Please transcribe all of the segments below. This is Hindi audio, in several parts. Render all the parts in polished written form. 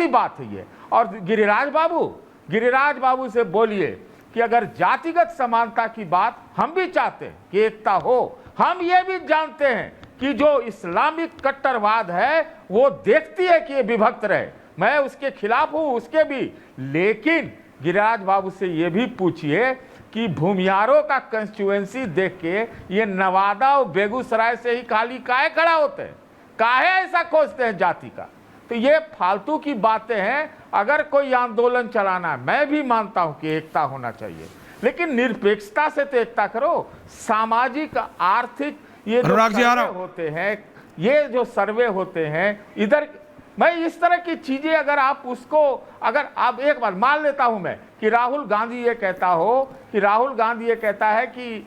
सी बात है ये। और गिरिराज बाबू से बोलिए कि अगर जातिगत समानता की बात हम भी चाहते हैं कि एकता हो, हम ये भी जानते हैं कि जो इस्लामिक कट्टरवाद है वो देखती है कि ये विभक्त रहे, मैं उसके खिलाफ हूं उसके भी, लेकिन गिरिराज बाबू से ये भी पूछिए कि भूमियारों का कंस्टिट्यूएंसी देख के ये नवादा और बेगूसराय से ही खाली काहे खड़ा होते हैं, काहे ऐसा खोजते हैं जाति का। तो ये फालतू की बातें हैं। अगर कोई आंदोलन चलाना है, मैं भी मानता हूं कि एकता होना चाहिए, लेकिन निरपेक्षता से तो एकता करो। सामाजिक आर्थिक ये जो सर्वे होते हैं, ये जो सर्वे होते हैं इधर, मैं इस तरह की चीजें अगर आप उसको, अगर आप एक बार मान लेता हूं मैं कि राहुल गांधी ये कहता है कि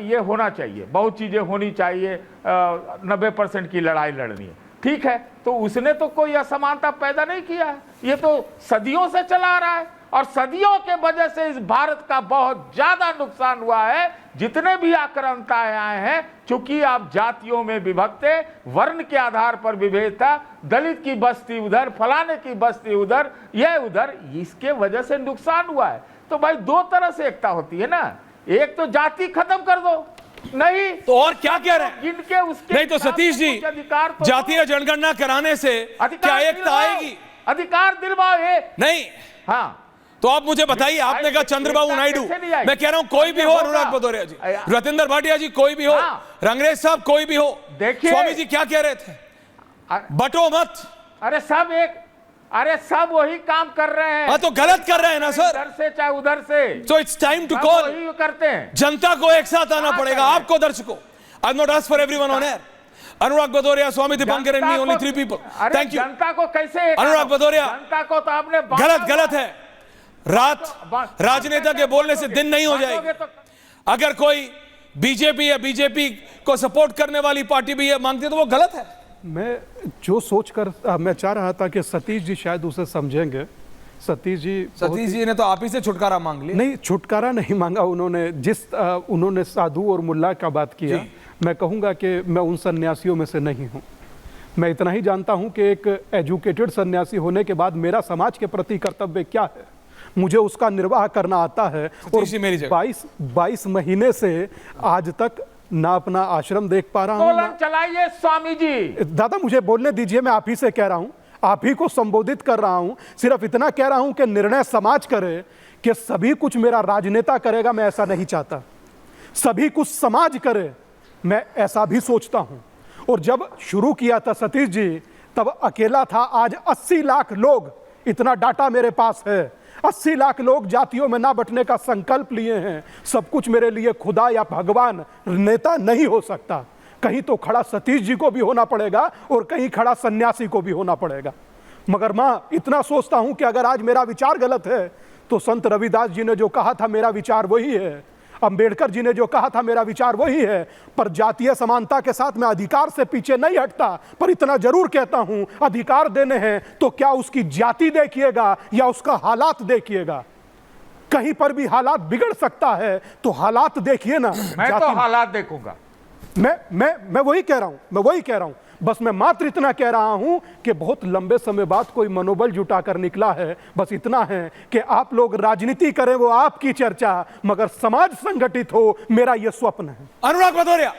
ये होना चाहिए, बहुत चीजें होनी चाहिए, 90% की लड़ाई लड़नी है, ठीक है, तो उसने तो कोई असमानता पैदा नहीं किया है, ये तो सदियों से चला आ रहा है और सदियों के वजह से इस भारत का बहुत ज्यादा नुकसान हुआ है। जितने भी आक्रांताएं आए हैं, चूंकि आप जातियों में विभक्त, वर्ण के आधार पर विभेद था, दलित की बस्ती उधर, फलाने की बस्ती उधर, ये उधर, इसके वजह से नुकसान हुआ है। तो भाई दो तरह से एकता होती है ना, एक तो जाति खत्म कर दो, नहीं तो और क्या कह रहे हैं इनके उसके नहीं तो सतीश जी, जातीय जनगणना कराने से क्या एकता आएगी? अधिकार दिलवाओ नहीं। हाँ, तो आप मुझे बताइए, आपने कहा चंद्रबाबू नायडू, मैं कह रहा हूं कोई भी हो, अनुराग भदौरिया जी, रतिंदर भाटिया जी, कोई भी हो, रंगरेज साहब कोई भी हो, देखिए स्वामी जी क्या कह रहे थे, बटो मत। अरे सब वही काम कर रहे हैं। हाँ तो गलत कर रहे हैं ना सर, इधर से चाहे उधर से। So it's time to call, वही करते हैं। जनता को एक साथ आना पड़ेगा, आपको दर्शकों। I've not asked for everyone on air. Anurag Bhadauria, Swami Dipankar and me, only 3 people. Thank you. जनता को कैसे, अनुराग भदौरिया, जनता को तो आपने गलत है। रात राजनेता के बोलने से दिन नहीं हो जाएगी। अगर कोई बीजेपी या बीजेपी को सपोर्ट करने वाली पार्टी भी ये मांगती है तो वो गलत है। मैं जो सोचकर मैं चाह रहा था कि सतीश जी शायद उसे समझेंगे। सतीश जी ने तो आप ही से छुटकारा मांग लिया। नहीं, छुटकारा नहीं मांगा उन्होंने। उन्होंने साधु और मुल्ला का बात किया, मैं कहूँगा कि मैं उन सन्यासियों में से नहीं हूँ। मैं इतना ही जानता हूँ कि एक एजुकेटेड सन्यासी होने के बाद मेरा समाज के प्रति कर्तव्य क्या है, मुझे उसका निर्वाह करना आता है। और 22 महीने से आज तक ना अपना आश्रम देख पा रहा हूं। चलाइए स्वामी जी। दादा मुझे बोलने दीजिए, मैं आप ही से कह रहा हूं, आप ही को संबोधित कर रहा हूं। सिर्फ इतना कह रहा हूं कि निर्णय समाज करे कि सभी कुछ मेरा राजनेता करेगा, मैं ऐसा नहीं चाहता। सभी कुछ समाज करे, मैं ऐसा भी सोचता हूं। और जब शुरू किया था सतीश जी, तब अकेला था। आज 80 लाख लोग, इतना डाटा मेरे पास है, 80 लाख लोग जातियों में ना बंटने का संकल्प लिए हैं। सब कुछ मेरे लिए खुदा या भगवान नेता नहीं हो सकता। कहीं तो खड़ा सतीश जी को भी होना पड़ेगा और कहीं खड़ा सन्यासी को भी होना पड़ेगा। मगर मैं इतना सोचता हूं कि अगर आज मेरा विचार गलत है तो संत रविदास जी ने जो कहा था मेरा विचार वही है, अंबेडकर जी ने जो कहा था मेरा विचार वही है। पर जातीय समानता के साथ मैं अधिकार से पीछे नहीं हटता। पर इतना जरूर कहता हूं, अधिकार देने हैं तो क्या उसकी जाति देखिएगा या उसका हालात देखिएगा। कहीं पर भी हालात बिगड़ सकता है तो हालात देखिए ना। मैं तो हालात देखूंगा। मैं वही कह रहा हूं। बस मैं मात्र इतना कह रहा हूं कि बहुत लंबे समय बाद कोई मनोबल जुटाकर निकला है। बस इतना है कि आप लोग राजनीति करें, वो आपकी चर्चा, मगर समाज संगठित हो, मेरा यह स्वप्न है। अनुराग भदौरिया,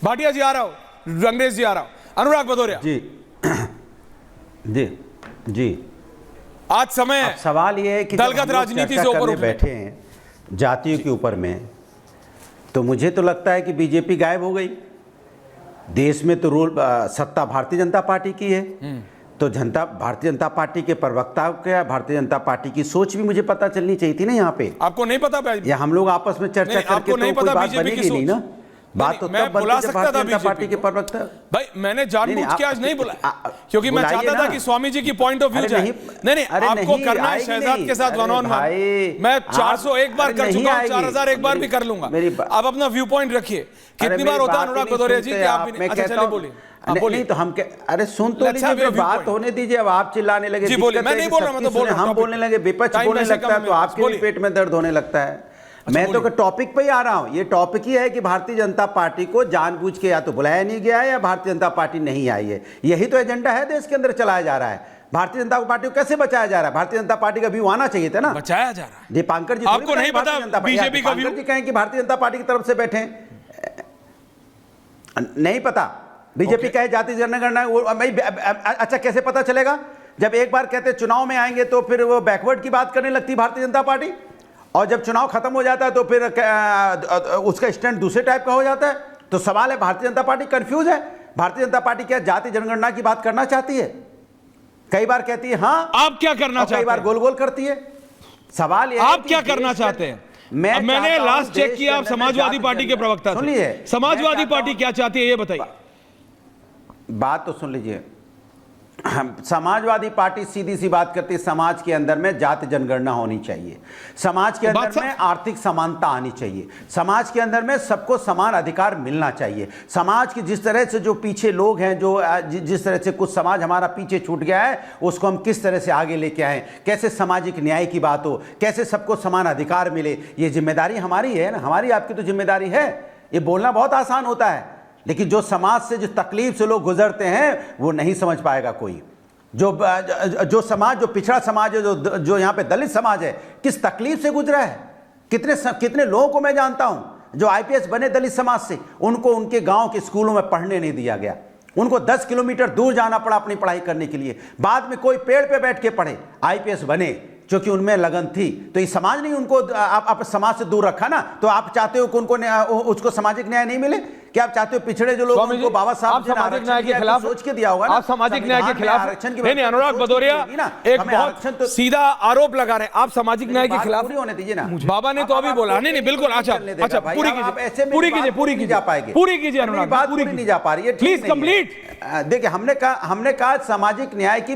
भाटिया जी आ रहा हो, रंगरेज जी आ रहा हो। अनुराग भदौरिया जी आज समय है, सवाल ये है कि दलगत राजनीति से ऊपर बैठे हैं जातियों के ऊपर में, तो मुझे तो लगता है कि बीजेपी गायब हो गई। देश में तो सत्ता भारतीय जनता पार्टी की है, तो भारतीय जनता पार्टी के प्रवक्ता क्या, भारतीय जनता पार्टी की सोच भी मुझे पता चलनी चाहिए थी ना। यहाँ पे आपको नहीं पता, या हम लोग आपस में चर्चा करके तो कोई बात बनेगी नहीं ना। बात तो तब बनती है भारतीय जनता पार्टी के प्रवक्ता। भाई मैंने जानबूझ के आज नहीं बोला, क्योंकि मैं चाहता था कि स्वामी जी की पॉइंट ऑफ व्यू जाए। नहीं आपको करना है शहजाद के साथ वन ऑन वन। मैं 401 बार कर चुका हूं, 4001 बार भी कर लूंगा। आप अपना व्यू पॉइंट रखिए। कितनी बार होता है अनुराग भदौरिया जी कि आप अच्छा चलिए बोलिए। नहीं तो हम अरे सुन तो लीजिए, बात होने दीजिए। अब आप चिल्लाने लगे, मैं नहीं बोल रहा, मैं तो बोल रहा हूं। हम बोलने लगे, विपक्ष बोलने लगता है तो आपके भी पेट में दर्द होने लगता है। मैं तो टॉपिक पे ही आ रहा हूं। ये टॉपिक ही है कि भारतीय जनता पार्टी को जानबूझ के या तो बुलाया नहीं गया है या भारतीय जनता पार्टी नहीं आई है। यही तो एजेंडा है देश के अंदर चलाया जा रहा है। भारतीय जनता पार्टी को कैसे बचाया जा रहा है? भारतीय जनता पार्टी का व्यू आना चाहिए था ना, बचाया जा रहा है। दीपांकर जी आपको नहीं पता बीजेपी का व्यू? जी कहें कि भारतीय जनता पार्टी की तरफ से बैठे हैं, नहीं पता। बीजेपी कहे जाति जनगणना, अच्छा कैसे पता चलेगा? जब एक बार कहते चुनाव में आएंगे तो फिर वो बैकवर्ड की बात करने लगती भारतीय जनता पार्टी, और जब चुनाव खत्म हो जाता है तो फिर उसका स्टैंड दूसरे टाइप का हो जाता है। तो सवाल है, भारतीय जनता पार्टी कंफ्यूज है। भारतीय जनता पार्टी क्या जाति जनगणना की बात करना चाहती है? कई बार कहती है हाँ, आप क्या करना चाहते हैं? कई बार गोल गोल करती है। सवाल ये आप क्या करना चाहते हैं? मैंने लास्ट चेक किया, आप समाजवादी पार्टी के प्रवक्ता थे। सुनिए, समाजवादी पार्टी क्या चाहती है ये बताइए। बात तो सुन लीजिए। समाजवादी पार्टी सीधी सी बात करती है, समाज के अंदर में जाति जनगणना होनी चाहिए, समाज के अंदर में आर्थिक समानता आनी चाहिए, समाज के अंदर में सबको समान अधिकार मिलना चाहिए। समाज की जिस तरह से जो पीछे लोग हैं, जो जिस तरह से कुछ समाज हमारा पीछे छूट गया है, उसको हम किस तरह से आगे लेके आए, कैसे सामाजिक न्याय की बात हो, कैसे सबको समान अधिकार मिले, ये जिम्मेदारी हमारी है ना, हमारी आपकी तो जिम्मेदारी है। ये बोलना बहुत आसान होता है, लेकिन जो समाज से, जो तकलीफ से लोग गुजरते हैं, वो नहीं समझ पाएगा कोई। जो समाज, जो पिछड़ा समाज है, जो यहाँ पे दलित समाज है, किस तकलीफ से गुजरा है। कितने लोगों को मैं जानता हूं जो आईपीएस बने दलित समाज से, उनको उनके गांव के स्कूलों में पढ़ने नहीं दिया गया, उनको 10 किलोमीटर दूर जाना पड़ा अपनी पढ़ाई करने के लिए। बाद में कोई पेड़ पे बैठ के पढ़े, आईपीएस बने, क्योंकि उनमें लगन थी। तो ये समाज नहीं उनको आप समाज से दूर रखा ना, तो आप चाहते हो कि उनको उसको सामाजिक न्याय नहीं मिले? क्या आप चाहते हो पिछड़े जो लोग, उनको बाबा साहब ने सामाजिक न्याय के खिलाफ सोच के दिया होगा ना? आप सामाजिक न्याय के खिलाफ आरक्षण की नहीं, अनुराग भदौरिया एक बहुत सीधा आरोप लगा रहे हैं, आप सामाजिक न्याय के खिलाफ। होने दीजिए ना, बाबा ने तो अभी बोला नहीं, बिल्कुल। अच्छा, पूरी कीजिए अनुराग, बात पूरी नहीं जा पा रही है, प्लीज कंप्लीट। देखिए, हमने कहा सामाजिक न्याय की,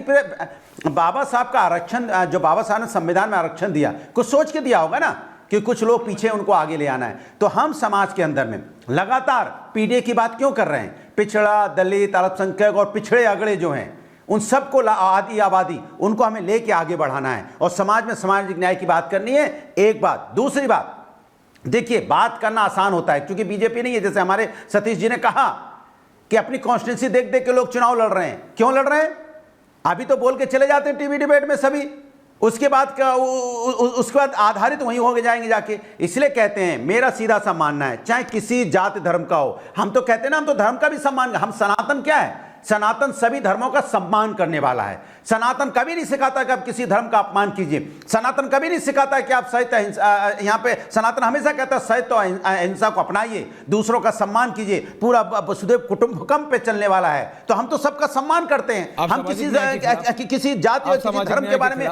बाबा साहब का आरक्षण, जो बाबा साहब ने संविधान में आरक्षण दिया, कुछ सोच के दिया होगा ना कि कुछ लोग पीछे, उनको आगे ले आना है। तो हम समाज के अंदर में लगातार पीडीए की बात क्यों कर रहे हैं? पिछड़ा, दलित, अल्पसंख्यक और पिछड़े अगड़े जो हैं, उन सबको, आदि आबादी, उनको हमें लेके आगे बढ़ाना है और समाज में सामाजिक न्याय की बात करनी है। एक बात। दूसरी बात, देखिए, बात करना आसान होता है क्योंकि बीजेपी नहीं है। जैसे हमारे सतीश जी ने कहा कि अपनी कॉन्स्टिट्यूंसी देख देख के लोग चुनाव लड़ रहे हैं। क्यों लड़ रहे हैं? अभी तो बोल के चले जाते हैं टीवी डिबेट में सभी, उसके बाद आधारित वहीं हो जाएंगे जाके। इसलिए कहते हैं, मेरा सीधा सा मानना है, चाहे किसी जाति धर्म का हो, हम तो कहते हैं ना, हम तो धर्म का भी सम्मान, हम सनातन क्या है? सनातन सभी धर्मों का सम्मान करने वाला है। सनातन कभी नहीं सिखाता कि आप किसी धर्म का अपमान कीजिए। सनातन कभी नहीं सिखाता कि आप सहित यहाँ पे सनातन हमेशा कहता है सहित अहिंसा को अपनाइए, दूसरों का सम्मान कीजिए, पूरा वसुधैव कुटुंबकम पे चलने वाला है। तो हम तो सबका सम्मान करते हैं। हम किसी जाति और किसी धर्म के बारे में